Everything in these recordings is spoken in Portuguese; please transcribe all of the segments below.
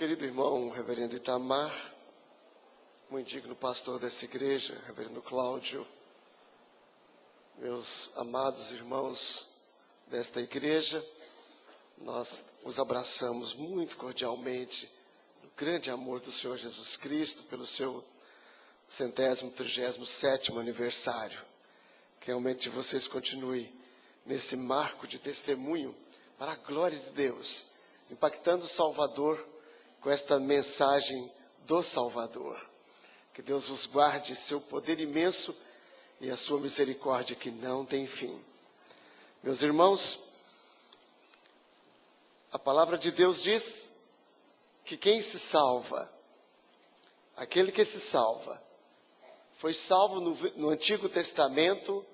Querido irmão, reverendo Itamar, muito digno pastor dessa igreja, reverendo Cláudio, meus amados irmãos desta igreja, nós os abraçamos muito cordialmente no grande amor do Senhor Jesus Cristo, pelo seu 137º aniversário. Que realmente vocês continuem nesse marco de testemunho para a glória de Deus, impactando o Salvador com esta mensagem do Salvador. Que Deus vos guarde seu poder imenso e a sua misericórdia que não tem fim. Meus irmãos, a palavra de Deus diz que quem se salva, aquele que se salva, foi salvo no Antigo Testamento,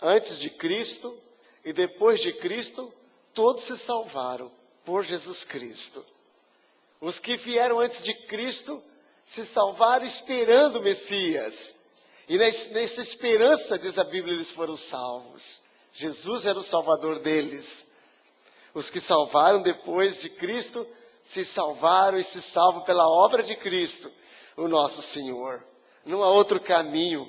antes de Cristo e depois de Cristo, todos se salvaram por Jesus Cristo. Os que vieram antes de Cristo se salvaram esperando o Messias. E nessa esperança, diz a Bíblia, eles foram salvos. Jesus era o Salvador deles. Os que salvaram depois de Cristo se salvaram e se salvam pela obra de Cristo, o nosso Senhor. Não há outro caminho.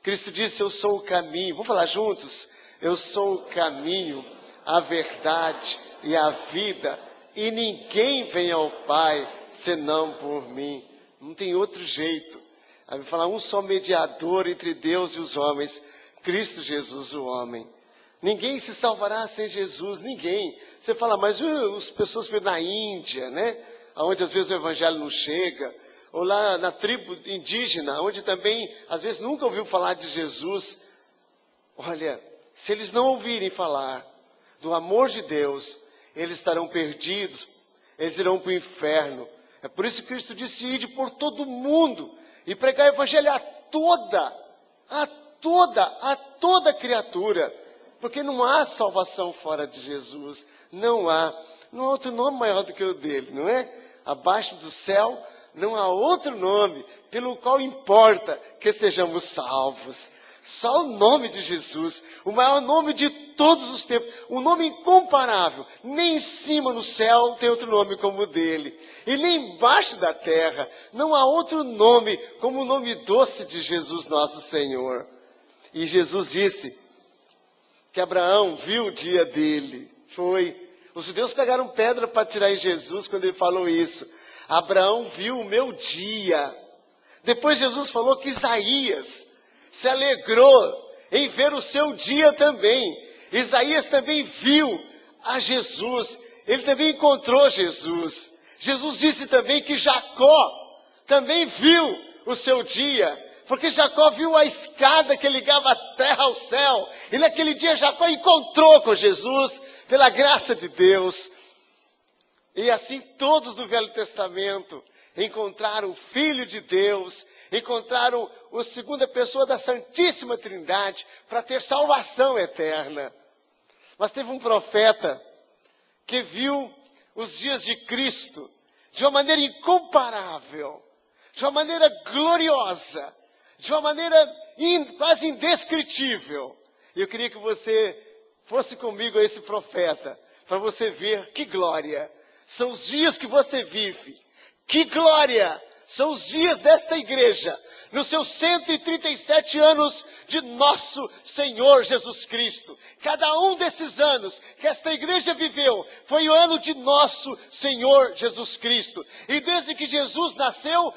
Cristo disse, eu sou o caminho. Vamos falar juntos? Eu sou o caminho, a verdade e a vida. E ninguém vem ao Pai senão por mim. Não tem outro jeito. Vai falar um só mediador entre Deus e os homens, Cristo Jesus, o homem. Ninguém se salvará sem Jesus, ninguém. Você fala, mas as pessoas vêm na Índia, né? Onde às vezes o evangelho não chega. Ou lá na tribo indígena, onde também às vezes nunca ouviu falar de Jesus. Olha, se eles não ouvirem falar do amor de Deus, eles estarão perdidos, eles irão para o inferno. É por isso que Cristo disse, ide por todo mundo e pregar o evangelho a toda criatura. Porque não há salvação fora de Jesus. Não há outro nome maior do que o dele, não é? Abaixo do céu não há outro nome pelo qual importa que estejamos salvos. Só o nome de Jesus, o maior nome de todos os tempos, um nome incomparável. Nem em cima no céu tem outro nome como o dele. E nem embaixo da terra não há outro nome como o nome doce de Jesus nosso Senhor. E Jesus disse que Abraão viu o dia dele. Os judeus pegaram pedra para tirar em Jesus quando ele falou isso. Abraão viu o meu dia. Depois Jesus falou que Isaías se alegrou em ver o seu dia também. Isaías também viu a Jesus. Ele também encontrou Jesus. Jesus disse também que Jacó também viu o seu dia. Porque Jacó viu a escada que ligava a terra ao céu. E naquele dia Jacó encontrou com Jesus pela graça de Deus. E assim todos do Velho Testamento encontraram o Filho de Deus, encontraram a segunda pessoa da Santíssima Trindade para ter salvação eterna. Mas teve um profeta que viu os dias de Cristo de uma maneira incomparável, de uma maneira gloriosa, de uma maneira quase indescritível. E eu queria que você fosse comigo a esse profeta, para você ver que glória são os dias que você vive. Que glória são os dias desta igreja, nos seus 137 anos de nosso Senhor Jesus Cristo. Cada um desses anos que esta igreja viveu foi o ano de nosso Senhor Jesus Cristo. E desde que Jesus nasceu,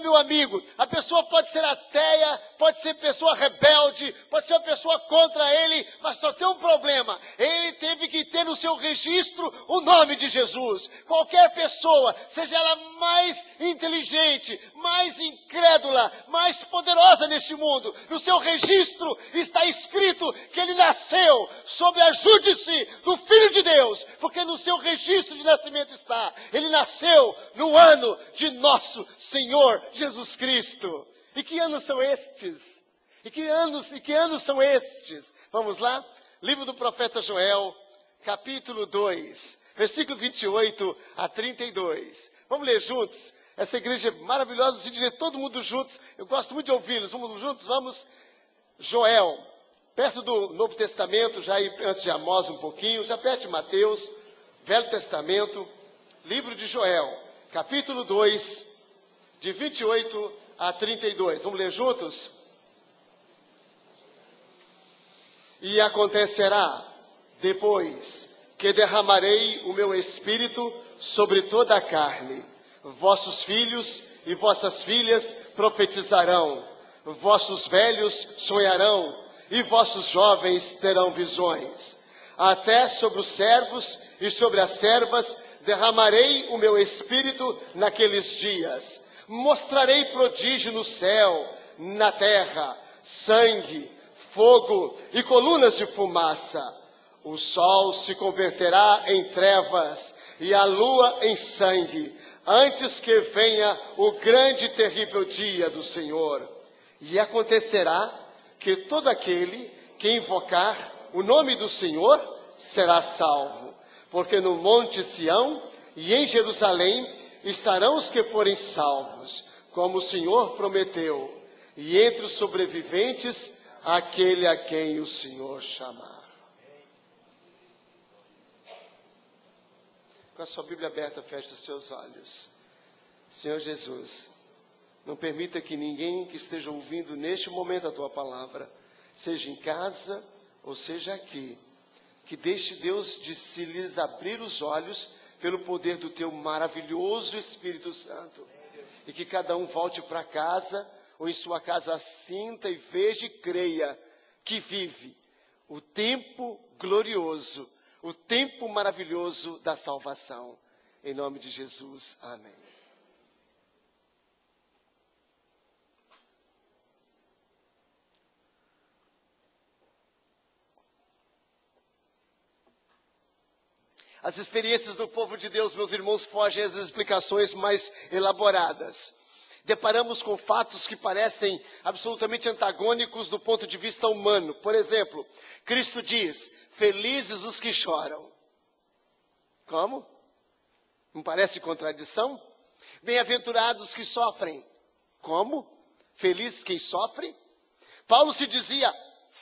meu amigo, a pessoa pode ser ateia, pode ser pessoa rebelde, pode ser uma pessoa contra ele, mas só tem um problema. Ele teve que ter no seu registro o nome de Jesus. Qualquer pessoa, seja ela mais inteligente, mais incrédula, mais poderosa neste mundo, no seu registro está escrito que ele nasceu sob a júdice do Filho de Deus, porque no seu registro de nascimento está, ele nasceu no ano de nosso Senhor Jesus Cristo. E que anos são estes? E que anos são estes? Vamos lá? Livro do profeta Joel, capítulo 2, versículo 28 a 32. Vamos ler juntos? Essa igreja é maravilhosa, se dizer todo mundo juntos. Eu gosto muito de ouvi-los. Vamos juntos? Vamos. Joel, perto do Novo Testamento, já aí antes de Amós um pouquinho, já perto de Mateus, Velho Testamento, livro de Joel, capítulo 2, de 28 a 32. Vamos ler juntos? E acontecerá depois que derramarei o meu espírito sobre toda a carne. Vossos filhos e vossas filhas profetizarão, vossos velhos sonharão, e vossos jovens terão visões. Até sobre os servos e sobre as servas derramarei o meu espírito naqueles dias. Mostrarei prodígio no céu, na terra, sangue, fogo e colunas de fumaça. O sol se converterá em trevas e a lua em sangue, antes que venha o grande e terrível dia do Senhor. E acontecerá que todo aquele que invocar o nome do Senhor será salvo. Porque no monte Sião e em Jerusalém estarão os que forem salvos, como o Senhor prometeu, e entre os sobreviventes, aquele a quem o Senhor chamar. Com a sua Bíblia aberta, feche os seus olhos. Senhor Jesus, não permita que ninguém que esteja ouvindo neste momento a Tua palavra, seja em casa ou seja aqui, que deixe Deus de se lhes abrir os olhos pelo poder do Teu maravilhoso Espírito Santo. E que cada um volte para casa, ou em sua casa sinta e veja e creia que vive o tempo glorioso, o tempo maravilhoso da salvação. Em nome de Jesus, amém. As experiências do povo de Deus, meus irmãos, fogem às explicações mais elaboradas. Deparamos com fatos que parecem absolutamente antagônicos do ponto de vista humano. Por exemplo, Cristo diz: felizes os que choram. Como? Não parece contradição? Bem-aventurados os que sofrem. Como? Feliz quem sofre? Paulo se dizia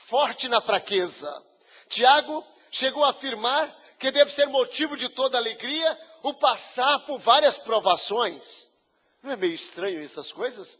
forte na fraqueza. Tiago chegou a afirmar que deve ser motivo de toda alegria o passar por várias provações. Não é meio estranho essas coisas?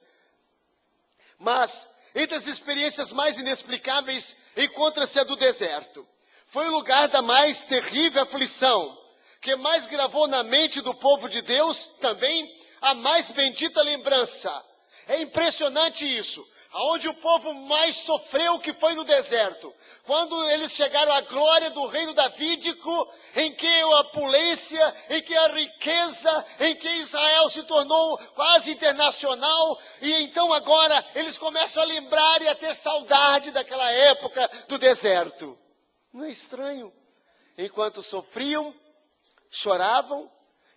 Mas, entre as experiências mais inexplicáveis, encontra-se a do deserto. Foi o lugar da mais terrível aflição, que mais gravou na mente do povo de Deus também a mais bendita lembrança. É impressionante isso. Aonde o povo mais sofreu que foi no deserto. Quando eles chegaram à glória do reino davídico, em que a opulência, em que a riqueza, em que Israel se tornou quase internacional, e então agora eles começam a lembrar e a ter saudade daquela época do deserto. Não é estranho? Enquanto sofriam, choravam,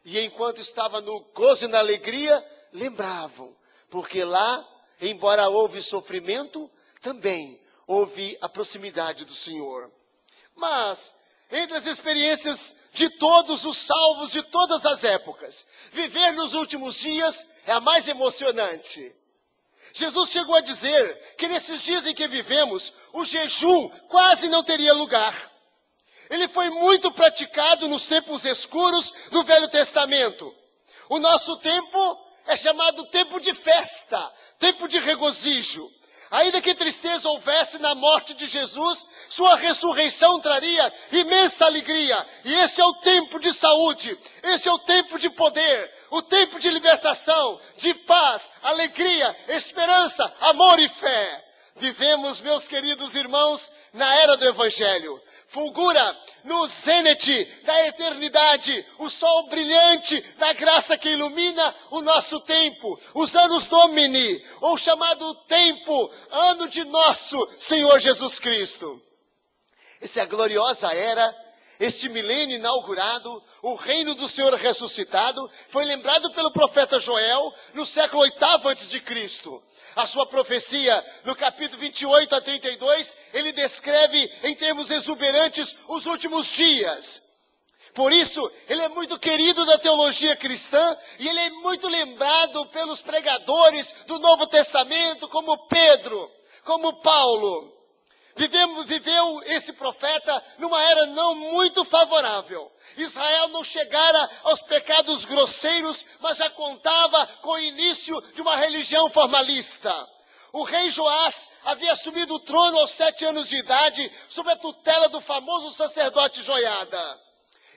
e enquanto estavam no gozo e na alegria, lembravam. Porque lá, embora houve sofrimento, também houve a proximidade do Senhor. Mas, entre as experiências de todos os salvos de todas as épocas, viver nos últimos dias é a mais emocionante. Jesus chegou a dizer que nesses dias em que vivemos, o jejum quase não teria lugar. Ele foi muito praticado nos tempos escuros do Velho Testamento. O nosso tempo é chamado tempo de festa, tempo de regozijo. Ainda que tristeza houvesse na morte de Jesus, sua ressurreição traria imensa alegria. E esse é o tempo de saúde, esse é o tempo de poder, o tempo de libertação, de paz, alegria, esperança, amor e fé. Vivemos, meus queridos irmãos, na era do Evangelho. Fulgura no zênite da eternidade, o sol brilhante da graça que ilumina o nosso tempo, os anos Domini, ou chamado tempo, ano de nosso Senhor Jesus Cristo. Essa é a gloriosa era, este milênio inaugurado, o reino do Senhor ressuscitado, foi lembrado pelo profeta Joel no século 8º a.C. A sua profecia, no capítulo 28 a 32, ele descreve em termos exuberantes os últimos dias. Por isso, ele é muito querido da teologia cristã e ele é muito lembrado pelos pregadores do Novo Testamento, como Pedro, como Paulo. Viveu esse profeta numa era não muito favorável. Israel não chegara aos pecados grosseiros, mas já contava com o início de uma religião formalista. O rei Joás havia assumido o trono aos 7 anos de idade, sob a tutela do famoso sacerdote Joiada.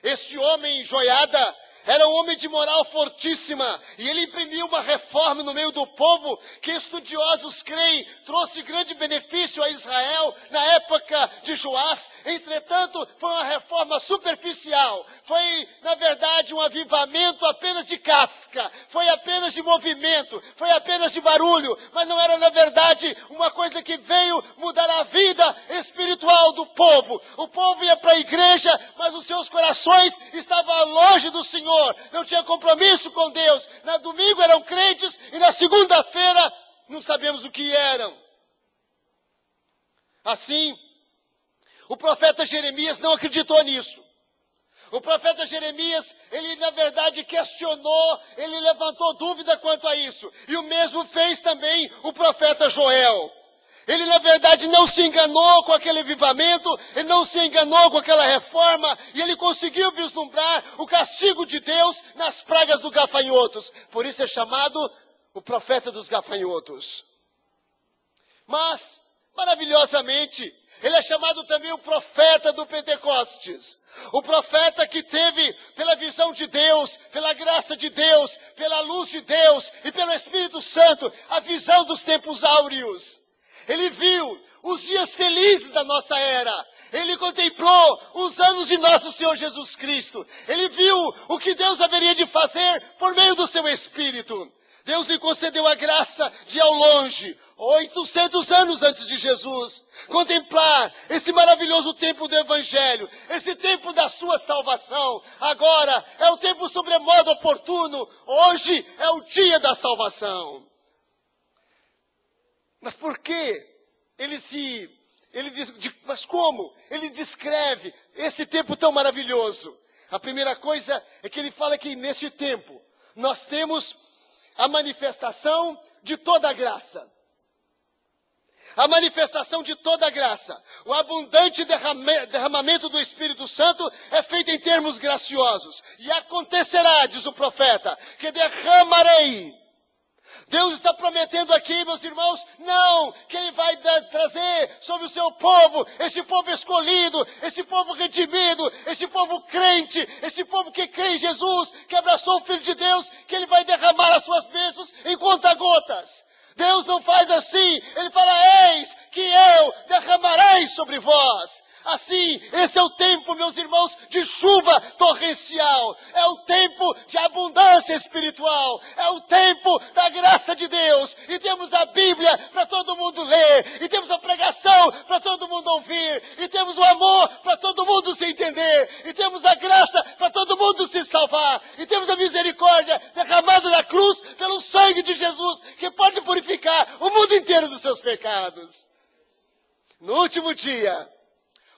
Este homem, Joiada, era um homem de moral fortíssima, e ele imprimiu uma reforma no meio do povo que estudiosos creem trouxe grande benefício a Israel na época de Joás. Entretanto, foi uma reforma superficial, foi, na verdade, um avivamento apenas de casca, foi apenas de movimento, foi apenas de barulho, mas não era, na verdade, uma coisa que veio mudar a vida espiritual do povo. O povo ia para a igreja, mas os seus corações estavam longe do Senhor. Não tinha compromisso com Deus. Na domingo eram crentes e na segunda-feira não sabemos o que eram. Assim, o profeta Jeremias não acreditou nisso. O profeta Jeremias, ele na verdade questionou, ele levantou dúvida quanto a isso. E o mesmo fez também o profeta Joel. Ele, na verdade, não se enganou com aquele avivamento, ele não se enganou com aquela reforma, e ele conseguiu vislumbrar o castigo de Deus nas pragas dos gafanhotos. Por isso é chamado o profeta dos gafanhotos. Mas, maravilhosamente, ele é chamado também o profeta do Pentecostes. O profeta que teve, pela visão de Deus, pela graça de Deus, pela luz de Deus e pelo Espírito Santo, a visão dos tempos áureos. Ele viu os dias felizes da nossa era. Ele contemplou os anos de nosso Senhor Jesus Cristo. Ele viu o que Deus haveria de fazer por meio do seu Espírito. Deus lhe concedeu a graça de, ao longe, 800 anos antes de Jesus, contemplar esse maravilhoso tempo do Evangelho, esse tempo da sua salvação. Agora é o tempo sobremodo oportuno. Hoje é o dia da salvação. Mas por que mas como ele descreve esse tempo tão maravilhoso? A primeira coisa é que ele fala que nesse tempo nós temos a manifestação de toda a graça. A manifestação de toda a graça. O abundante derramamento do Espírito Santo é feito em termos graciosos. E acontecerá, diz o profeta, que derramarei. Deus está prometendo aqui, meus irmãos, não, que Ele vai trazer sobre o seu povo, esse povo escolhido, esse povo redimido, esse povo crente, esse povo que crê em Jesus, que abraçou o Filho de Deus, que Ele vai derramar as suas bênçãos em conta-gotas. Deus não faz assim, Ele fala, eis que eu derramarei sobre vós. Assim, esse é o tempo, meus irmãos, de chuva torrencial. É o tempo de abundância espiritual. É o tempo da graça de Deus. E temos a Bíblia para todo mundo ler. E temos a pregação para todo mundo ouvir. E temos o amor para todo mundo se entender. E temos a graça para todo mundo se salvar. E temos a misericórdia derramada na cruz pelo sangue de Jesus, que pode purificar o mundo inteiro dos seus pecados. No último dia,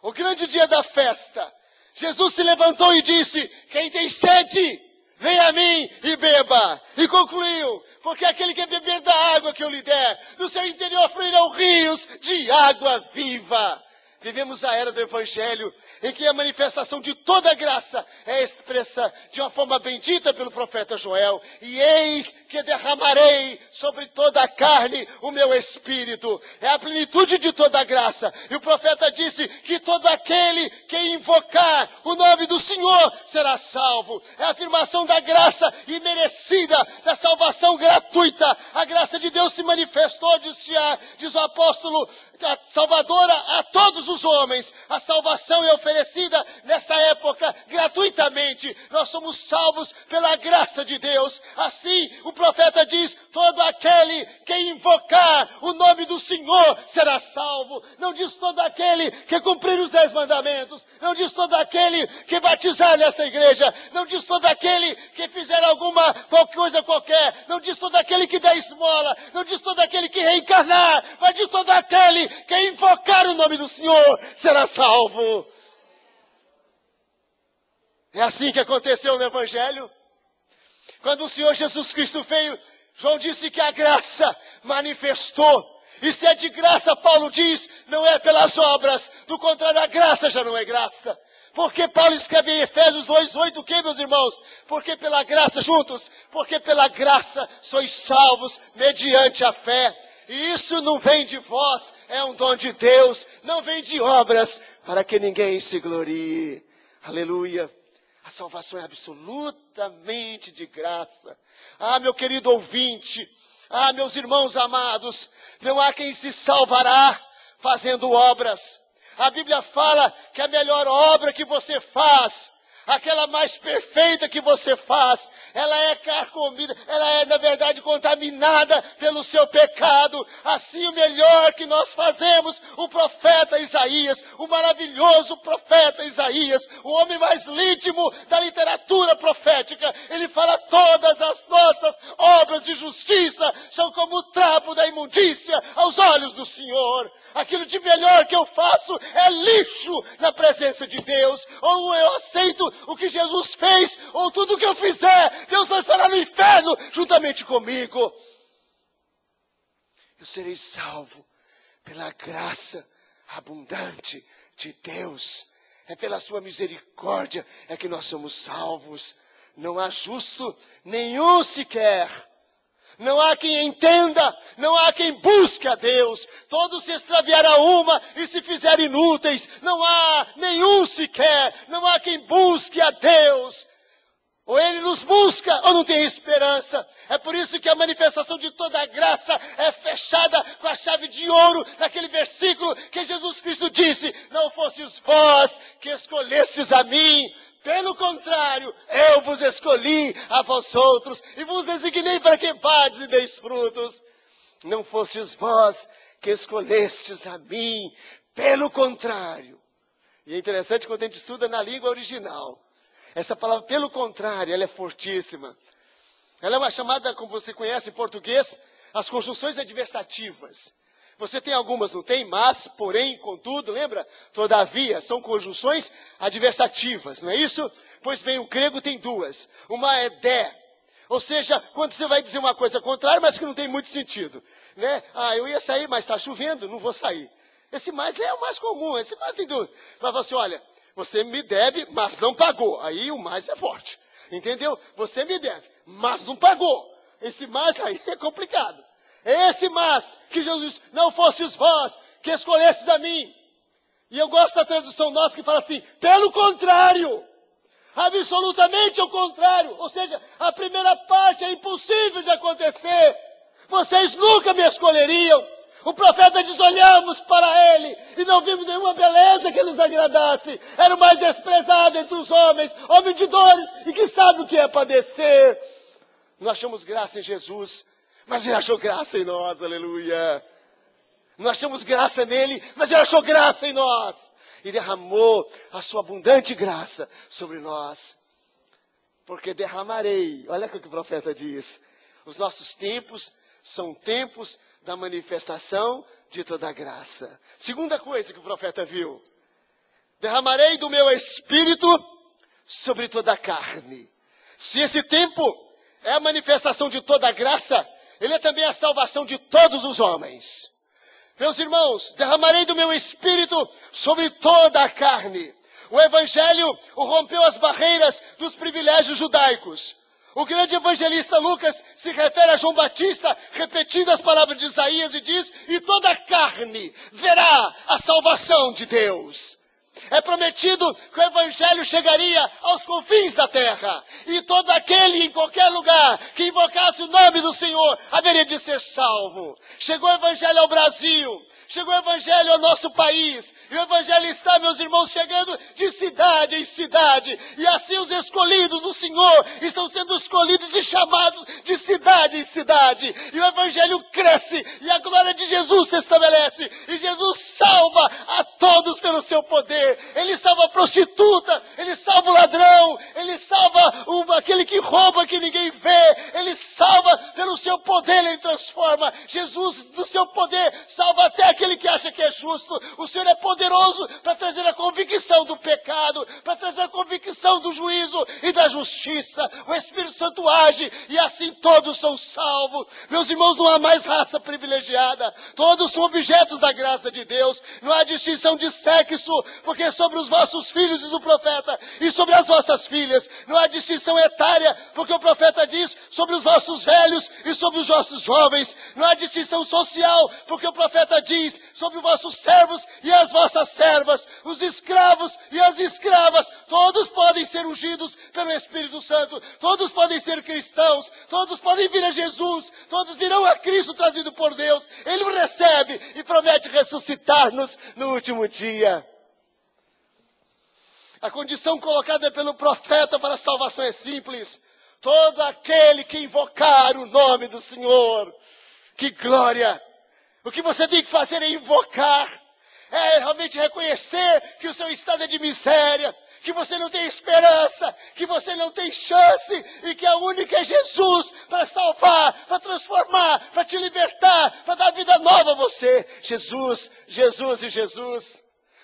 o grande dia da festa, Jesus se levantou e disse, quem tem sede, vem a mim e beba. E concluiu, porque aquele que beber da água que eu lhe der, do seu interior fluirão rios de água viva. Vivemos a era do Evangelho, em que a manifestação de toda a graça é expressa de uma forma bendita pelo profeta Joel. E eis que derramarei sobre toda a carne o meu Espírito. É a plenitude de toda a graça. E o profeta disse que todo aquele que invocar o nome do Senhor será salvo. É a afirmação da graça imerecida, da salvação gratuita. A graça de Deus se manifestou, diz o apóstolo, salvadora a todos os homens. A salvação é oferecida nessa época gratuitamente. Nós somos salvos pela graça de Deus. Assim, o profeta diz, todo aquele que invocar o nome do Senhor será salvo. Não diz todo aquele que cumprir os 10 mandamentos. Não diz todo aquele que batizar nessa igreja. Não diz todo aquele que fizer alguma coisa qualquer. Não diz todo aquele que der esmola. Não diz todo aquele que reencarnar. Mas diz todo aquele que invocar o nome do Senhor será salvo. É assim que aconteceu no Evangelho. Quando o Senhor Jesus Cristo veio, João disse que a graça manifestou. E se é de graça, Paulo diz, não é pelas obras. Do contrário, a graça já não é graça. Porque Paulo escreve em Efésios 2:8, o que, meus irmãos? Porque pela graça, juntos, porque pela graça sois salvos mediante a fé. E isso não vem de vós, é um dom de Deus, não vem de obras, para que ninguém se glorie. Aleluia. A salvação é absolutamente de graça. Ah, meu querido ouvinte, ah, meus irmãos amados, não há quem se salvará fazendo obras. A Bíblia fala que a melhor obra que você faz, aquela mais perfeita que você faz, ela é carcomida, ela é na verdade contaminada pelo seu pecado. Assim o melhor que nós fazemos, o profeta Isaías, o maravilhoso profeta Isaías, o homem mais íntimo da literatura profética, ele fala: todas as nossas obras de justiça são como o trapo da imundícia aos olhos do Senhor. Aquilo de melhor que eu faço é lixo na presença de Deus. Ou eu aceito o que Jesus fez, ou tudo o que eu fizer, Deus lançará no inferno juntamente comigo. Eu serei salvo pela graça abundante de Deus. É pela sua misericórdia é que nós somos salvos. Não há justo nenhum sequer. Não há quem entenda, não há quem busque a Deus. Todos se extraviarão uma e se fizerem inúteis. Não há nenhum sequer, não há quem busque a Deus. Ou ele nos busca ou não tem esperança. É por isso que a manifestação de toda a graça é fechada com a chave de ouro naquele versículo que Jesus Cristo disse: não fosseis vós que escolhestes a mim, pelo contrário, eu vos escolhi a vós outros e vos designei para que vades e deis frutos. Não fostes vós que escolhestes a mim, pelo contrário. E é interessante quando a gente estuda na língua original. Essa palavra, pelo contrário, ela é fortíssima. Ela é uma chamada, como você conhece em português, as conjunções adversativas. Você tem algumas, não tem? Mas, porém, contudo, lembra? Todavia, são conjunções adversativas, não é isso? Pois bem, o grego tem duas. Uma é de, ou seja, quando você vai dizer uma coisa contrária, mas que não tem muito sentido, né? Ah, eu ia sair, mas está chovendo, não vou sair. Esse mais é o mais comum, esse mais tem duas. Mas você, olha, você me deve, mas não pagou. Aí o mais é forte, entendeu? Você me deve, mas não pagou. Esse mais aí é complicado. É esse mas que Jesus, não fostes vós que escolhestes a mim. E eu gosto da tradução nossa que fala assim: pelo contrário, absolutamente ao contrário. Ou seja, a primeira parte é impossível de acontecer. Vocês nunca me escolheriam. O profeta diz: olhamos para ele e não vimos nenhuma beleza que nos agradasse. Era o mais desprezado entre os homens, homem de dores e que sabe o que é padecer. Nós achamos graça em Jesus, mas ele achou graça em nós, aleluia. Nós achamos graça nele, mas ele achou graça em nós. E derramou a sua abundante graça sobre nós. Porque derramarei, olha o que o profeta diz. Os nossos tempos são tempos da manifestação de toda a graça. Segunda coisa que o profeta viu: derramarei do meu espírito sobre toda a carne. Se esse tempo é a manifestação de toda a graça, ele é também a salvação de todos os homens. Meus irmãos, derramarei do meu espírito sobre toda a carne. O evangelho rompeu as barreiras dos privilégios judaicos. O grande evangelista Lucas se refere a João Batista, repetindo as palavras de Isaías, e diz: e toda a carne verá a salvação de Deus. É prometido que o evangelho chegaria aos confins da terra. E todo aquele em qualquer lugar que invocasse o nome do Senhor haveria de ser salvo. Chegou o evangelho ao Brasil. Chegou o evangelho ao nosso país. E o evangelho está, meus irmãos, chegando de cidade em cidade. E assim os escolhidos do Senhor estão sendo escolhidos e chamados de cidade em cidade. E o evangelho cresce e a glória de Jesus se estabelece. E Jesus salva a todos pelo seu poder. Ele salva a prostituta, ele salva o ladrão, ele salva aquele que rouba que ninguém vê. Ele salva pelo seu poder, ele transforma. Jesus, do seu poder, salva até aquele que acha que é justo. O Senhor é poderoso para trazer a convicção do pecado, para trazer a convicção do juízo e da justiça. O Espírito Santo age e assim todos são salvos. Meus irmãos, não há mais raça privilegiada. Todos são objetos da graça de Deus. Não há distinção de sexo, porque sobre os vossos filhos diz o profeta, e sobre as vossas filhas. Não há distinção etária, porque o profeta diz sobre os vossos velhos e sobre os vossos jovens. Não há distinção social, porque o profeta diz sobre os vossos servos e as vossas servas, os escravos e as escravas. Todos podem ser ungidos pelo Espírito Santo, todos podem ser cristãos, todos podem vir a Jesus, todos virão a Cristo trazido por Deus. Ele o recebe e promete ressuscitar-nos no último dia. A condição colocada pelo profeta para a salvação é simples. Todo aquele que invocar o nome do Senhor. Que glória! O que você tem que fazer é invocar. É realmente reconhecer que o seu estado é de miséria, que você não tem esperança, que você não tem chance e que a única é Jesus para salvar, para transformar, para te libertar, para dar vida nova a você. Jesus, Jesus e Jesus.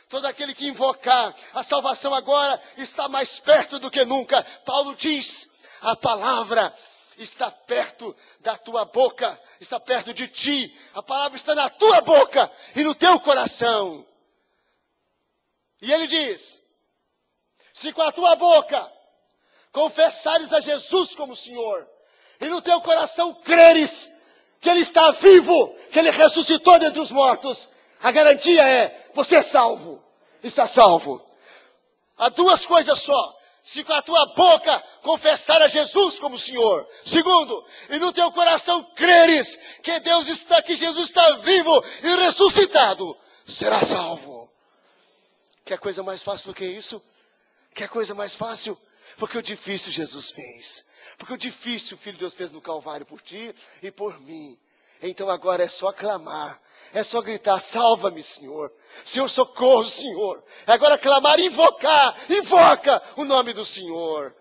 Todo aquele que invocar a salvação agora está mais perto do que nunca. Paulo diz, a palavra está perto da tua boca, está perto de ti. A palavra está na tua boca e no teu coração. E ele diz, se com a tua boca confessares a Jesus como Senhor, e no teu coração creres que Ele está vivo, que Ele ressuscitou dentre os mortos, a garantia é, você é salvo, está salvo. Há duas coisas só. Se com a tua boca confessar a Jesus como Senhor. Segundo, e no teu coração creres que Jesus está vivo e ressuscitado, será salvo. Quer coisa mais fácil do que isso? Quer coisa mais fácil? Porque o difícil Jesus fez. Porque o difícil o Filho de Deus fez no Calvário por ti e por mim. Então agora é só clamar. É só gritar, salva-me, Senhor. Senhor, socorro, Senhor. É agora clamar, invocar, invoca o nome do Senhor.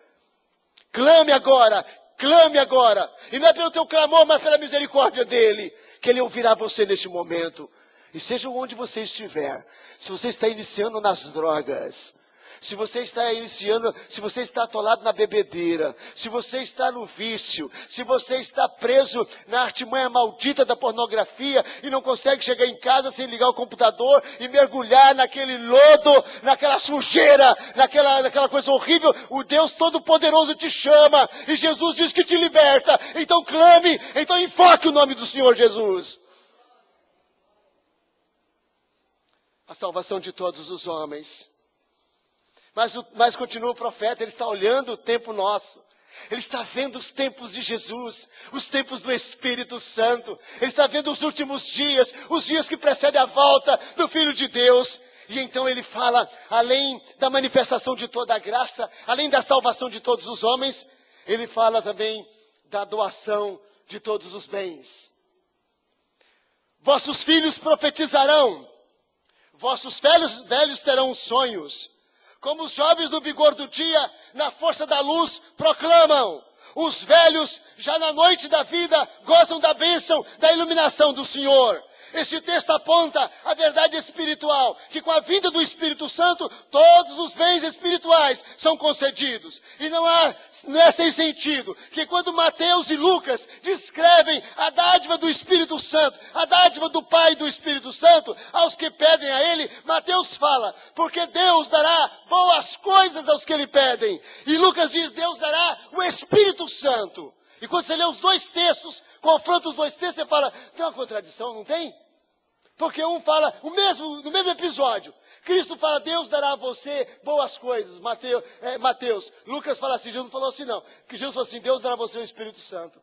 Clame agora, clame agora. E não é pelo teu clamor, mas pela misericórdia dEle, que Ele ouvirá você neste momento. E seja onde você estiver, se você está iniciando nas drogas, se você está iniciando, se você está atolado na bebedeira, se você está no vício, se você está preso na artimanha maldita da pornografia e não consegue chegar em casa sem ligar o computador e mergulhar naquele lodo, naquela sujeira, naquela coisa horrível, o Deus Todo-Poderoso te chama e Jesus diz que te liberta. Então clame, então invoque o nome do Senhor Jesus. A salvação de todos os homens. Mas continua o profeta, ele está olhando o tempo nosso. Ele está vendo os tempos de Jesus, os tempos do Espírito Santo. Ele está vendo os últimos dias, os dias que precedem a volta do Filho de Deus. E então ele fala, além da manifestação de toda a graça, além da salvação de todos os homens, ele fala também da doação de todos os bens. Vossos filhos profetizarão, vossos velhos terão sonhos. Como os jovens no vigor do dia, na força da luz, proclamam. Os velhos, já na noite da vida, gozam da bênção, da iluminação do Senhor. Este texto aponta a verdade espiritual, que com a vinda do Espírito Santo, todos os bens espirituais são concedidos. E não é sem sentido, que quando Mateus e Lucas descrevem a dádiva do Espírito Santo, a dádiva do Pai e do Espírito Santo, aos que pedem a Ele, Mateus fala, porque Deus dará boas coisas aos que lhe pedem. E Lucas diz, Deus dará o Espírito Santo. E quando você lê os dois textos, confronta os dois textos, você fala, tem uma contradição, não tem? Porque um fala, no mesmo episódio, Cristo fala, Deus dará a você boas coisas, Mateus. Lucas fala assim, Jesus não falou assim não, que Jesus falou assim, Deus dará a você o Espírito Santo.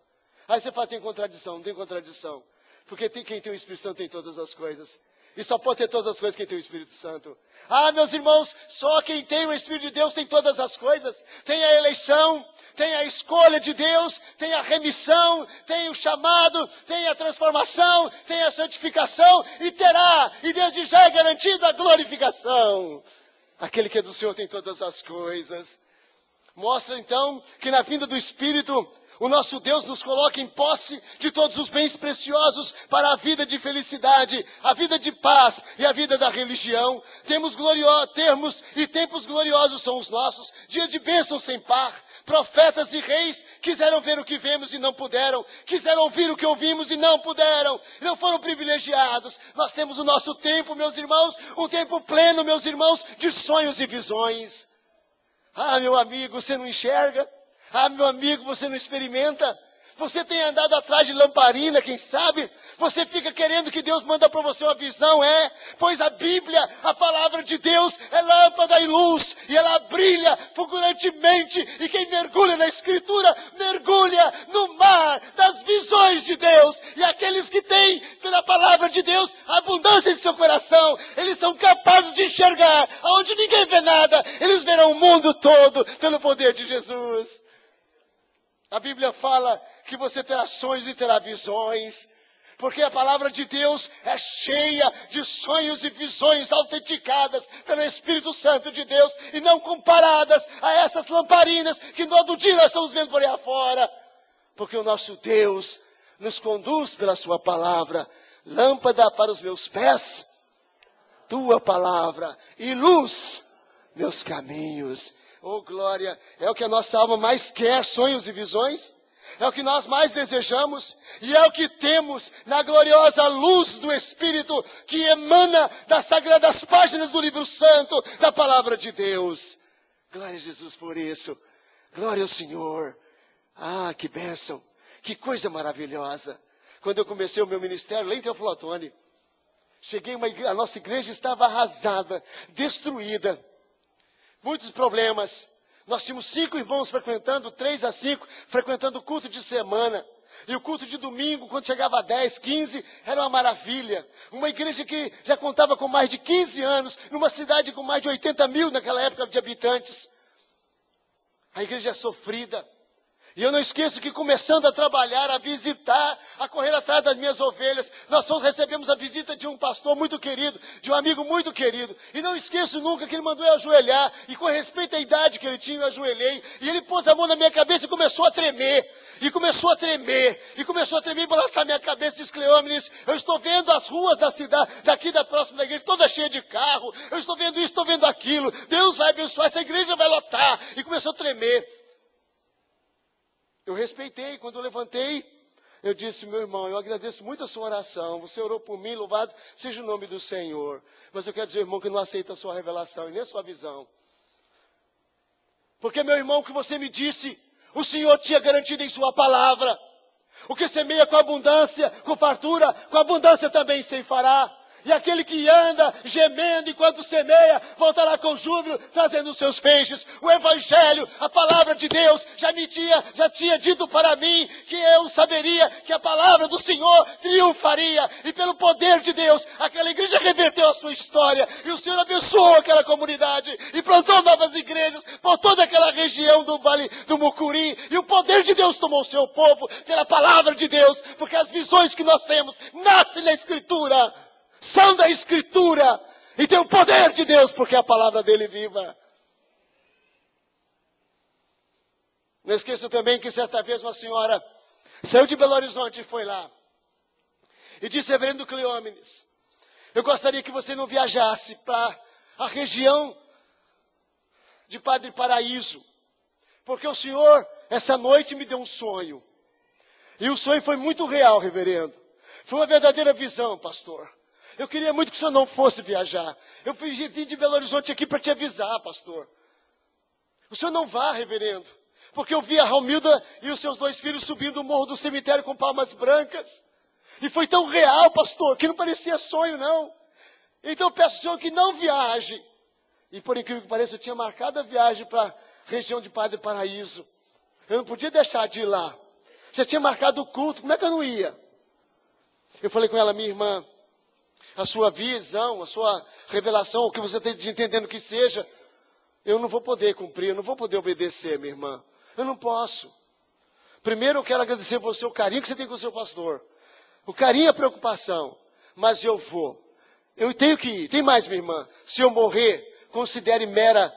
Aí você fala, tem contradição, não tem contradição. Porque quem tem o Espírito Santo tem todas as coisas. E só pode ter todas as coisas quem tem o Espírito Santo. Ah, meus irmãos, só quem tem o Espírito de Deus tem todas as coisas. Tem a eleição, tem a escolha de Deus, tem a remissão, tem o chamado, tem a transformação, tem a santificação e terá, e desde já é garantido a glorificação. Aquele que é do Senhor tem todas as coisas. Mostra então que na vinda do Espírito, o nosso Deus nos coloca em posse de todos os bens preciosos para a vida de felicidade, a vida de paz e a vida da religião. Termos e tempos gloriosos são os nossos, dias de bênção sem par. Profetas e reis quiseram ver o que vemos e não puderam, quiseram ouvir o que ouvimos e não puderam, não foram privilegiados. Nós temos o nosso tempo, meus irmãos, um tempo pleno, meus irmãos, de sonhos e visões. Ah, meu amigo, você não enxerga? Ah, meu amigo, você não experimenta? Você tem andado atrás de lamparina, quem sabe? Você fica querendo que Deus manda para você uma visão, Pois a Bíblia, a palavra de Deus, é lâmpada e luz, e ela brilha fulgurantemente, e quem mergulha na Escritura, mergulha no mar das visões de Deus. E aqueles que têm, pela palavra de Deus, abundância em seu coração, eles são capazes de enxergar, aonde ninguém vê nada, eles verão o mundo todo, pelo poder de Jesus. A Bíblia fala que você terá sonhos e terá visões, porque a palavra de Deus é cheia de sonhos e visões autenticadas pelo Espírito Santo de Deus e não comparadas a essas lamparinas que todo dia nós estamos vendo por aí afora. Porque o nosso Deus nos conduz pela sua palavra, lâmpada para os meus pés, tua palavra, e luz meus caminhos. Oh, glória! É o que a nossa alma mais quer, sonhos e visões. É o que nós mais desejamos. E é o que temos na gloriosa luz do Espírito que emana das sagradas páginas do livro santo da palavra de Deus. Glória a Jesus por isso. Glória ao Senhor. Ah, que bênção. Que coisa maravilhosa. Quando eu comecei o meu ministério lá em Teoflotone, cheguei a nossa igreja estava arrasada, destruída. Muitos problemas. Nós tínhamos 5 irmãos frequentando, 3 a 5, frequentando o culto de semana. E o culto de domingo, quando chegava a 10, 15, era uma maravilha. Uma igreja que já contava com mais de 15 anos, numa cidade com mais de 80 mil naquela época de habitantes. A igreja é sofrida. E eu não esqueço que começando a trabalhar, a visitar, a correr atrás das minhas ovelhas, nós recebemos a visita de um pastor muito querido, de um amigo muito querido. E não esqueço nunca que ele mandou eu ajoelhar, e com respeito à idade que ele tinha, eu ajoelhei. E ele pôs a mão na minha cabeça e começou a tremer. E começou a tremer e balançar minha cabeça e disse: Cleómenes, eu estou vendo as ruas da cidade, daqui da próxima da igreja, toda cheia de carro. Eu estou vendo isso, estou vendo aquilo. Deus vai abençoar, essa igreja vai lotar. E começou a tremer. Eu respeitei, quando eu levantei, eu disse: meu irmão, eu agradeço muito a sua oração, você orou por mim, louvado seja o nome do Senhor. Mas eu quero dizer, irmão, que não aceita a sua revelação e nem a sua visão. Porque, meu irmão, o que você me disse, o Senhor tinha garantido em sua palavra. O que semeia com abundância, com fartura, com abundância também ceifará. E aquele que anda gemendo enquanto semeia, voltará com júbilo, trazendo os seus feixes. O Evangelho, a palavra de Deus, já tinha dito para mim que eu saberia que a palavra do Senhor triunfaria. E pelo poder de Deus, aquela igreja reverteu a sua história. E o Senhor abençoou aquela comunidade e plantou novas igrejas por toda aquela região do Vale do Mucuri. E o poder de Deus tomou o seu povo pela palavra de Deus, porque as visões que nós temos nascem na Escritura. São da Escritura e tem o poder de Deus, porque a palavra dele viva. Não esqueço também que certa vez uma senhora saiu de Belo Horizonte e foi lá e disse: reverendo Cleómenes, eu gostaria que você não viajasse para a região de Padre Paraíso, porque o senhor essa noite me deu um sonho, e o sonho foi muito real, reverendo. Foi uma verdadeira visão, pastor. Eu queria muito que o senhor não fosse viajar. Eu vim de Belo Horizonte aqui para te avisar, pastor. O senhor não vá, reverendo. Porque eu vi a Raumilda e os seus 2 filhos subindo o morro do cemitério com palmas brancas. E foi tão real, pastor, que não parecia sonho, não. Então eu peço ao senhor que não viaje. E por incrível que pareça, eu tinha marcado a viagem para a região de Padre Paraíso. Eu não podia deixar de ir lá. Já tinha marcado o culto, como é que eu não ia? Eu falei com ela: minha irmã, a sua visão, a sua revelação, o que você está entendendo que seja, eu não vou poder cumprir, eu não vou poder obedecer, minha irmã. Eu não posso. Primeiro eu quero agradecer a você o carinho que você tem com o seu pastor. O carinho e a preocupação. Mas eu vou. Eu tenho que ir. Tem mais, minha irmã. Se eu morrer, considere mera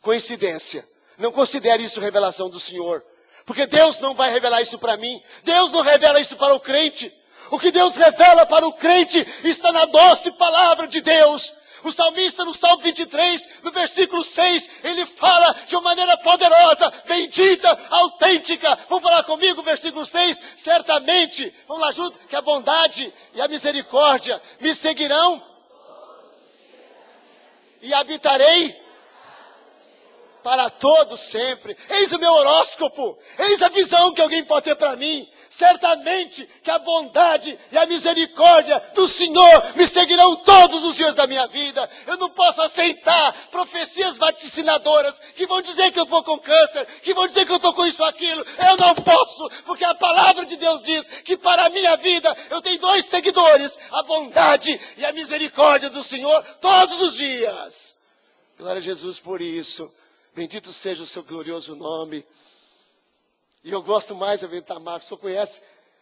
coincidência. Não considere isso revelação do Senhor. Porque Deus não vai revelar isso para mim. Deus não revela isso para o crente. O que Deus revela para o crente está na doce palavra de Deus. O salmista no Salmo 23, no versículo 6, ele fala de uma maneira poderosa, bendita, autêntica. Vamos falar comigo, versículo 6? Certamente, vamos lá junto, que a bondade e a misericórdia me seguirão e habitarei para todo sempre. Eis o meu horóscopo, eis a visão que alguém pode ter para mim. Certamente que a bondade e a misericórdia do Senhor me seguirão todos os dias da minha vida. Eu não posso aceitar profecias vaticinadoras que vão dizer que eu estou com câncer, que vão dizer que eu estou com isso ou aquilo. Eu não posso, porque a palavra de Deus diz que para a minha vida eu tenho 2 seguidores, a bondade e a misericórdia do Senhor todos os dias. Glória a Jesus por isso. Bendito seja o seu glorioso nome. E eu gosto mais de Aventar Marcos. Você conhece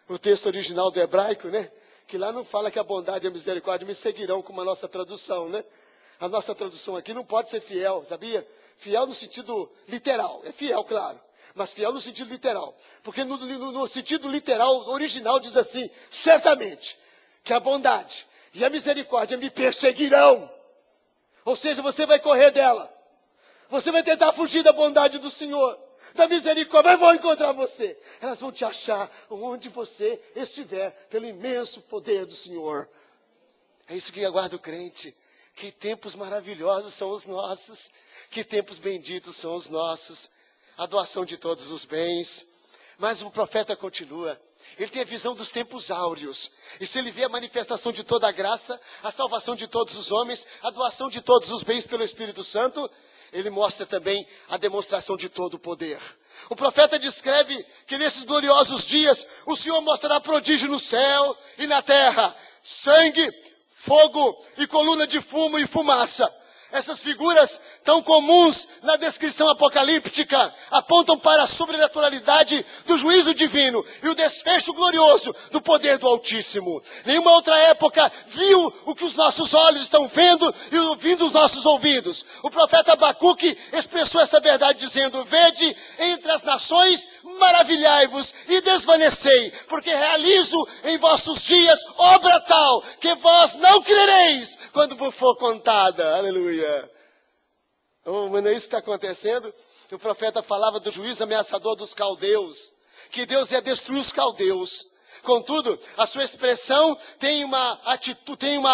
o texto original do hebraico, né? Que lá não fala que a bondade e a misericórdia me seguirão, como a nossa tradução, né? A nossa tradução aqui não pode ser fiel, sabia? Fiel no sentido literal. É fiel, claro. Mas fiel no sentido literal. Porque no sentido literal, original diz assim: certamente que a bondade e a misericórdia me perseguirão. Ou seja, você vai correr dela. Você vai tentar fugir da bondade do Senhor, da misericórdia, mas vão encontrar você. Elas vão te achar onde você estiver, pelo imenso poder do Senhor. É isso que aguarda o crente. Que tempos maravilhosos são os nossos. Que tempos benditos são os nossos. A doação de todos os bens. Mas o profeta continua. Ele tem a visão dos tempos áureos. E se ele vê a manifestação de toda a graça, a salvação de todos os homens, a doação de todos os bens pelo Espírito Santo, ele mostra também a demonstração de todo o poder. O profeta descreve que nesses gloriosos dias o Senhor mostrará prodígio no céu e na terra. Sangue, fogo e coluna de fumo e fumaça. Essas figuras tão comuns na descrição apocalíptica apontam para a sobrenaturalidade do juízo divino e o desfecho glorioso do poder do Altíssimo. Nenhuma outra época viu o que os nossos olhos estão vendo e ouvindo os nossos ouvidos. O profeta Abacuque expressou essa verdade dizendo: vede entre as nações, maravilhai-vos e desvanecei, porque realizo em vossos dias obra tal que vós não crereis quando vos for contada. Aleluia. Oh, mas não é isso que está acontecendo? O profeta falava do juízo ameaçador dos caldeus, que Deus ia destruir os caldeus. Contudo, a sua expressão tem uma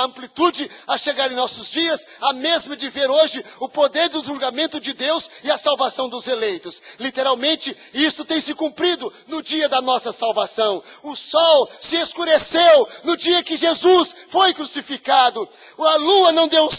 amplitude a chegar em nossos dias, a mesma de ver hoje o poder do julgamento de Deus e a salvação dos eleitos. Literalmente, isso tem se cumprido no dia da nossa salvação. O sol se escureceu no dia que Jesus foi crucificado. A lua não deu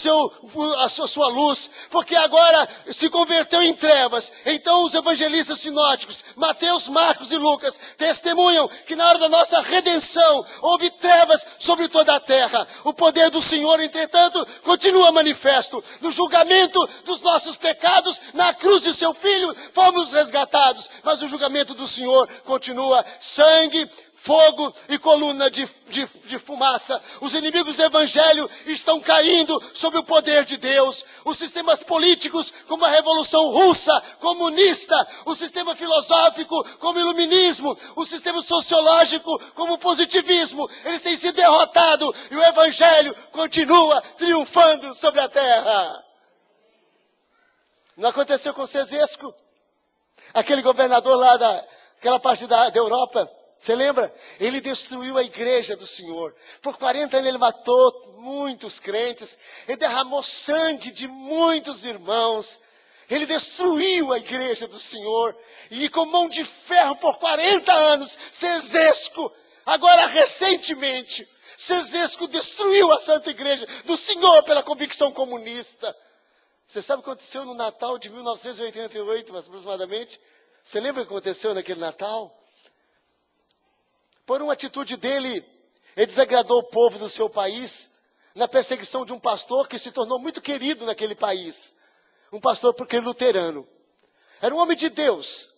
a sua luz, porque agora se converteu em trevas. Então os evangelistas sinóticos, Mateus, Marcos e Lucas, testemunham que na hora da nossa redenção houve trevas sobre toda a terra. O poder do Senhor, entretanto, continua manifesto. No julgamento dos nossos pecados, na cruz de seu Filho, fomos resgatados. Mas o julgamento do Senhor continua. Sangue, fogo e coluna de fumaça. Os inimigos do Evangelho estão caindo sob o poder de Deus. Os sistemas políticos, como a Revolução Russa, comunista, o sistema filosófico, como o Iluminismo, o sistema sociológico, como o positivismo, eles têm sido derrotados e o Evangelho continua triunfando sobre a terra. Não aconteceu com Cesesco? Aquele governador lá daquela parte da Europa. Você lembra? Ele destruiu a igreja do Senhor. Por 40 anos ele matou muitos crentes. Ele derramou sangue de muitos irmãos. Ele destruiu a igreja do Senhor. E com mão de ferro por 40 anos, Cesesco, agora recentemente, Cesesco destruiu a Santa Igreja do Senhor pela convicção comunista. Você sabe o que aconteceu no Natal de 1988, aproximadamente? Você lembra o que aconteceu naquele Natal? Por uma atitude dele, ele desagradou o povo do seu país na perseguição de um pastor que se tornou muito querido naquele país. Um pastor porque luterano. Era um homem de Deus.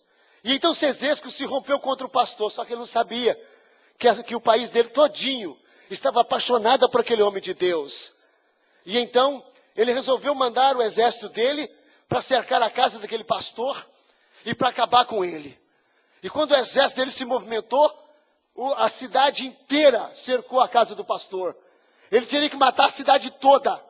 E então Cesesco se rompeu contra o pastor, só que ele não sabia que o país dele todinho estava apaixonado por aquele homem de Deus. E então ele resolveu mandar o exército dele para cercar a casa daquele pastor e para acabar com ele. E quando o exército dele se movimentou, a cidade inteira cercou a casa do pastor. Ele teria que matar a cidade toda.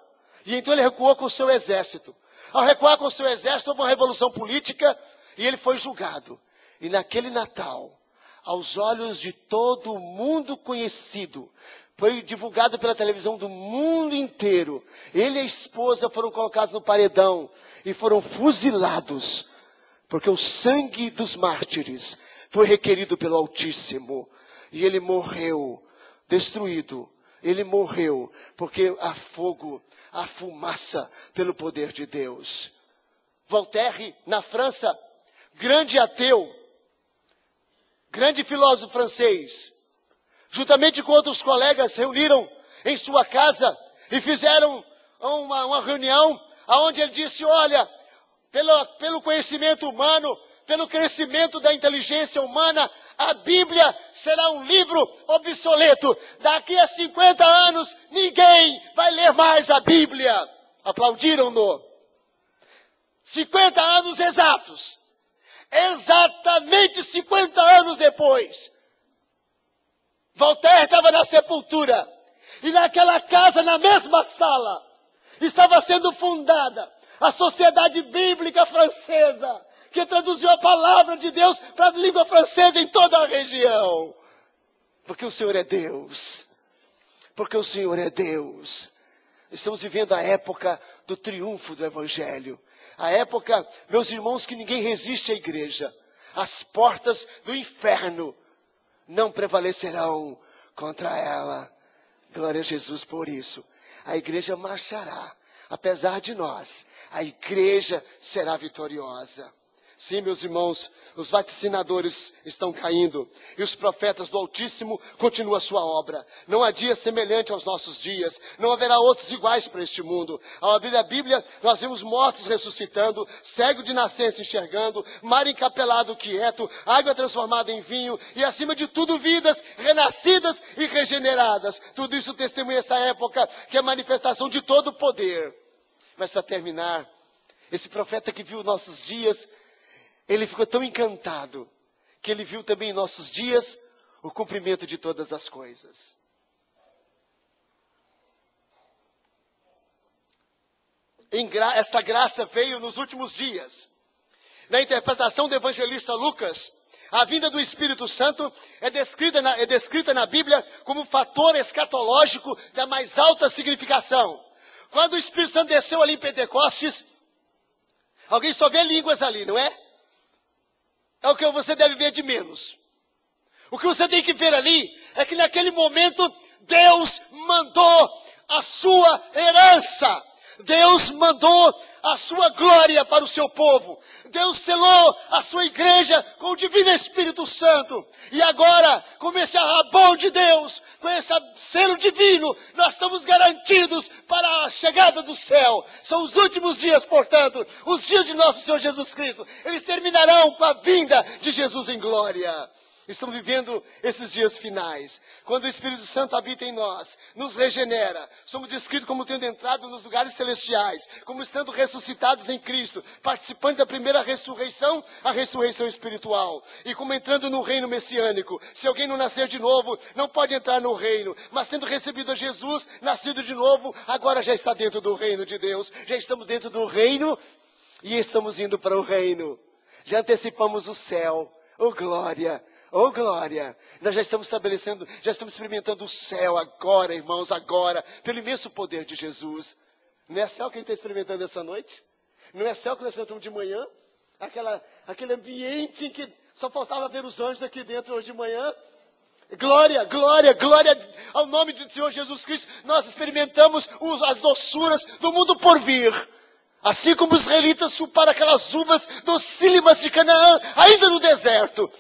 E então ele recuou com o seu exército. Ao recuar com o seu exército, houve uma revolução política e ele foi julgado. E naquele Natal, aos olhos de todo mundo conhecido, foi divulgado pela televisão do mundo inteiro. Ele e a esposa foram colocados no paredão e foram fuzilados, porque o sangue dos mártires foi requerido pelo Altíssimo. E ele morreu, destruído. Ele morreu, porque há fogo, há fumaça pelo poder de Deus. Voltaire, na França, grande ateu, grande filósofo francês, juntamente com outros colegas, reuniram em sua casa e fizeram uma reunião, onde ele disse, olha, pelo conhecimento humano, pelo crescimento da inteligência humana, a Bíblia será um livro obsoleto. Daqui a 50 anos, ninguém vai ler mais a Bíblia. Aplaudiram-no. 50 anos exatos. Exatamente 50 anos depois, Voltaire estava na sepultura. E naquela casa, na mesma sala, estava sendo fundada a Sociedade Bíblica Francesa, que traduziu a palavra de Deus para a língua francesa em toda a região. Porque o Senhor é Deus. Porque o Senhor é Deus. Estamos vivendo a época do triunfo do Evangelho. A época, meus irmãos, que ninguém resiste à igreja. As portas do inferno não prevalecerão contra ela. Glória a Jesus por isso. A igreja marchará. Apesar de nós, a igreja será vitoriosa. Sim, meus irmãos, os vaticinadores estão caindo e os profetas do Altíssimo continuam a sua obra. Não há dia semelhante aos nossos dias, não haverá outros iguais para este mundo. Ao abrir a Bíblia, nós vemos mortos ressuscitando, cego de nascença enxergando, mar encapelado quieto, água transformada em vinho e, acima de tudo, vidas renascidas e regeneradas. Tudo isso testemunha essa época que é a manifestação de todo o poder. Mas para terminar, esse profeta que viu nossos dias, ele ficou tão encantado que ele viu também em nossos dias o cumprimento de todas as coisas. Esta graça veio nos últimos dias. Na interpretação do evangelista Lucas, a vinda do Espírito Santo é descrita na Bíblia como um fator escatológico da mais alta significação. Quando o Espírito Santo desceu ali em Pentecostes, alguém só vê línguas ali, não é? É o que você deve ver de menos. O que você tem que ver ali é que naquele momento Deus mandou a sua herança. Deus mandou a sua glória para o seu povo. Deus selou a sua igreja com o Divino Espírito Santo. E agora, com esse arrabão de Deus, com esse selo divino, nós estamos garantidos para a chegada do céu. São os últimos dias, portanto, os dias de nosso Senhor Jesus Cristo. Eles terminarão com a vinda de Jesus em glória. Estamos vivendo esses dias finais. Quando o Espírito Santo habita em nós, nos regenera. Somos descritos como tendo entrado nos lugares celestiais, como estando ressuscitados em Cristo, participando da primeira ressurreição, a ressurreição espiritual. E como entrando no reino messiânico. Se alguém não nascer de novo, não pode entrar no reino. Mas tendo recebido a Jesus, nascido de novo, agora já está dentro do reino de Deus. Já estamos dentro do reino e estamos indo para o reino. Já antecipamos o céu. Oh, glória! Oh, glória! Nós já estamos experimentando o céu agora, irmãos, agora, pelo imenso poder de Jesus. Não é céu que a gente está experimentando essa noite? Não é céu que nós experimentamos de manhã? Aquele ambiente em que só faltava ver os anjos aqui dentro hoje de manhã? Glória, glória, glória ao nome do Senhor Jesus Cristo. Nós experimentamos as doçuras do mundo por vir. Assim como os israelitas chuparam aquelas uvas docílimas de Canaã, ainda no deserto.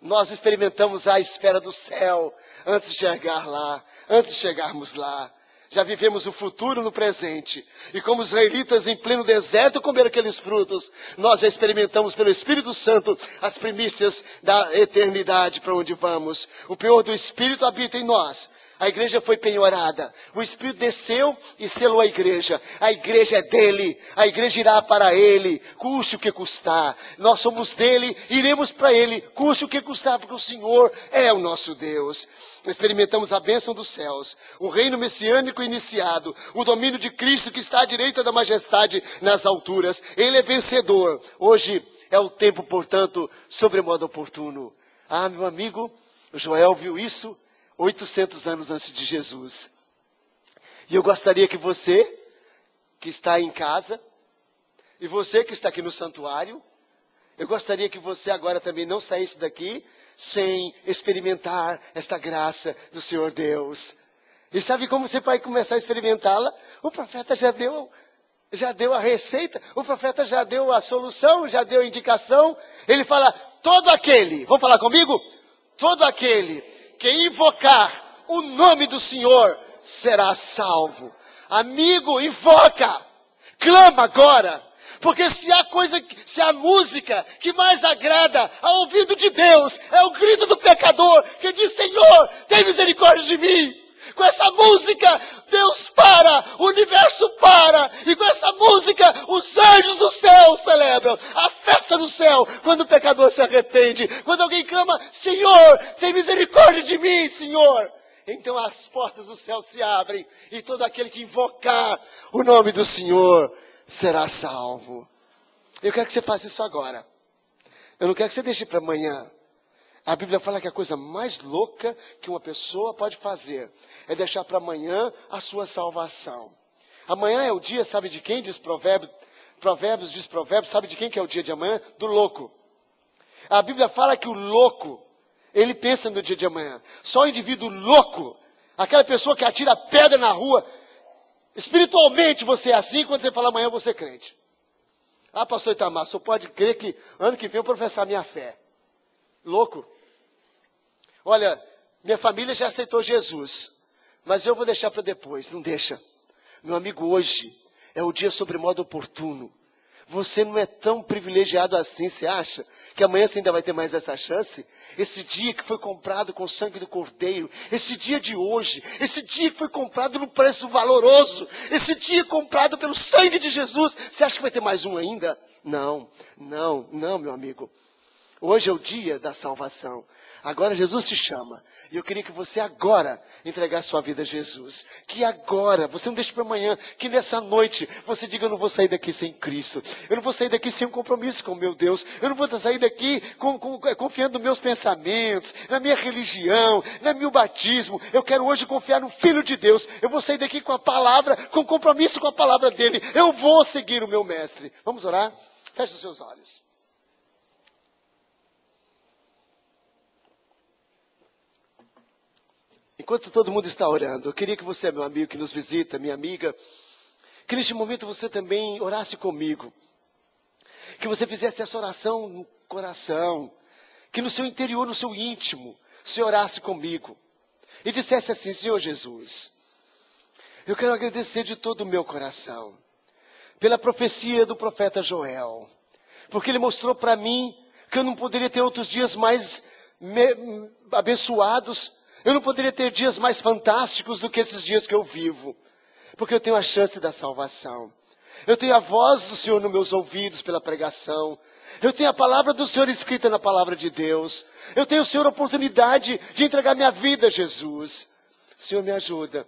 Nós experimentamos a esfera do céu antes de chegar lá, antes de chegarmos lá. Já vivemos o futuro no presente. E como os israelitas em pleno deserto comeram aqueles frutos, nós já experimentamos pelo Espírito Santo as primícias da eternidade para onde vamos. O penhor do Espírito habita em nós. A igreja foi penhorada. O Espírito desceu e selou a igreja. A igreja é dele. A igreja irá para ele, custe o que custar. Nós somos dele, iremos para ele, custe o que custar, porque o Senhor é o nosso Deus. Experimentamos a bênção dos céus, o reino messiânico iniciado, o domínio de Cristo que está à direita da majestade nas alturas. Ele é vencedor. Hoje é o tempo, portanto, sobremodo oportuno. Ah, meu amigo, o Joel viu isso 800 anos antes de Jesus. E eu gostaria que você, que está em casa, e você que está aqui no santuário, eu gostaria que você agora também não saísse daqui sem experimentar esta graça do Senhor Deus. E sabe como você vai começar a experimentá-la? O profeta já deu a receita, o profeta já deu a solução, já deu a indicação. Ele fala, todo aquele, vão falar comigo? Todo aquele que invocar o nome do Senhor será salvo. Amigo, invoca, clama agora. Porque se a música que mais agrada ao ouvido de Deus é o grito do pecador que diz, Senhor, tem misericórdia de mim. Com essa música, Deus para, o universo para, e com essa música, os anjos do céu celebram a festa do céu, quando o pecador se arrepende, quando alguém clama, Senhor, tem misericórdia de mim, Senhor. Então as portas do céu se abrem, e todo aquele que invocar o nome do Senhor será salvo. Eu quero que você faça isso agora. Eu não quero que você deixe para amanhã. A Bíblia fala que a coisa mais louca que uma pessoa pode fazer é deixar para amanhã a sua salvação. Amanhã é o dia, sabe de quem? Diz Provérbios, sabe de quem que é o dia de amanhã? Do louco. A Bíblia fala que o louco, ele pensa no dia de amanhã. Só o indivíduo louco, aquela pessoa que atira pedra na rua, espiritualmente você é assim, quando você fala amanhã você é crente. Ah, pastor Itamar, só pode crer que ano que vem eu professar minha fé. Louco. Olha, minha família já aceitou Jesus, mas eu vou deixar para depois. Não deixa. Meu amigo, hoje é o dia sobremodo oportuno. Você não é tão privilegiado assim, você acha? Que amanhã você ainda vai ter mais essa chance? Esse dia que foi comprado com o sangue do Cordeiro, esse dia de hoje, esse dia que foi comprado num preço valoroso, esse dia comprado pelo sangue de Jesus, você acha que vai ter mais um ainda? Não, meu amigo. Hoje é o dia da salvação. Agora Jesus te chama. E eu queria que você agora entregasse sua vida a Jesus. Que agora, você não deixe para amanhã, que nessa noite você diga, eu não vou sair daqui sem Cristo. Eu não vou sair daqui sem um compromisso com o meu Deus. Eu não vou sair daqui confiando nos meus pensamentos, na minha religião, no meu batismo. Eu quero hoje confiar no Filho de Deus. Eu vou sair daqui com a palavra, com compromisso com a palavra dele. Eu vou seguir o meu mestre. Vamos orar? Feche os seus olhos. Enquanto todo mundo está orando, eu queria que você, meu amigo que nos visita, minha amiga, que neste momento você também orasse comigo. Que você fizesse essa oração no coração. Que no seu interior, no seu íntimo, você orasse comigo. E dissesse assim, Senhor Jesus, eu quero agradecer de todo o meu coração pela profecia do profeta Joel. Porque ele mostrou para mim que eu não poderia ter outros dias mais abençoados. Eu não poderia ter dias mais fantásticos do que esses dias que eu vivo. Porque eu tenho a chance da salvação. Eu tenho a voz do Senhor nos meus ouvidos pela pregação. Eu tenho a palavra do Senhor escrita na palavra de Deus. Eu tenho, Senhor, a oportunidade de entregar minha vida a Jesus. Senhor, me ajuda.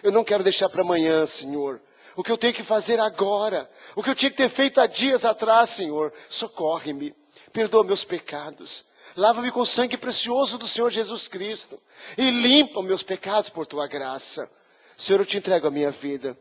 Eu não quero deixar para amanhã, Senhor. O que eu tenho que fazer agora. O que eu tinha que ter feito há dias atrás, Senhor. Socorre-me. Perdoa meus pecados. Lava-me com o sangue precioso do Senhor Jesus Cristo. E limpa meus pecados por tua graça. Senhor, eu te entrego a minha vida.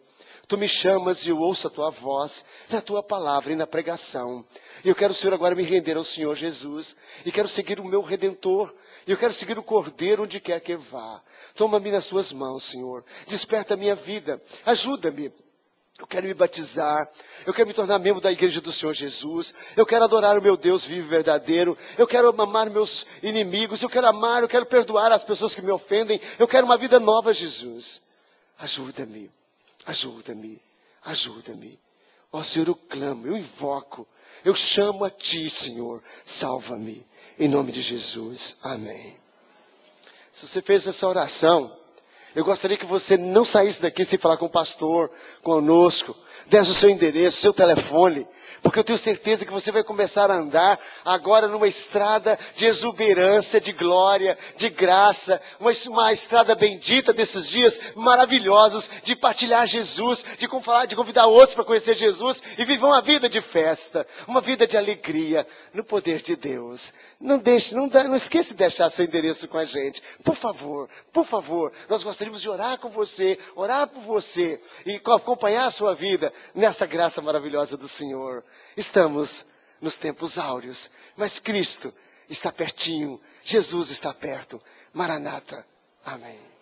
Tu me chamas e eu ouço a tua voz na tua palavra e na pregação. E eu quero, Senhor, agora me render ao Senhor Jesus. E quero seguir o meu Redentor. E eu quero seguir o Cordeiro onde quer que vá. Toma-me nas tuas mãos, Senhor. Desperta a minha vida. Ajuda-me. Eu quero me batizar, eu quero me tornar membro da igreja do Senhor Jesus, eu quero adorar o meu Deus vivo e verdadeiro, eu quero amar meus inimigos, eu quero perdoar as pessoas que me ofendem, eu quero uma vida nova, Jesus. Ajuda-me, ajuda-me, ajuda-me. Ó Senhor, eu clamo, eu invoco, eu chamo a Ti, Senhor, salva-me, em nome de Jesus, amém. Se você fez essa oração, Eu gostaria que você não saísse daqui sem falar com o pastor, conosco, desse o seu endereço, seu telefone, porque eu tenho certeza que você vai começar a andar agora numa estrada de exuberância, de glória, de graça, uma estrada bendita desses dias maravilhosos, de partilhar Jesus, de convidar outros para conhecer Jesus e viver uma vida de festa, uma vida de alegria no poder de Deus. Não esqueça de deixar seu endereço com a gente. Por favor, nós gostaríamos de orar com você, orar por você e acompanhar a sua vida nesta graça maravilhosa do Senhor. Estamos nos tempos áureos, mas Cristo está pertinho, Jesus está perto. Maranata. Amém.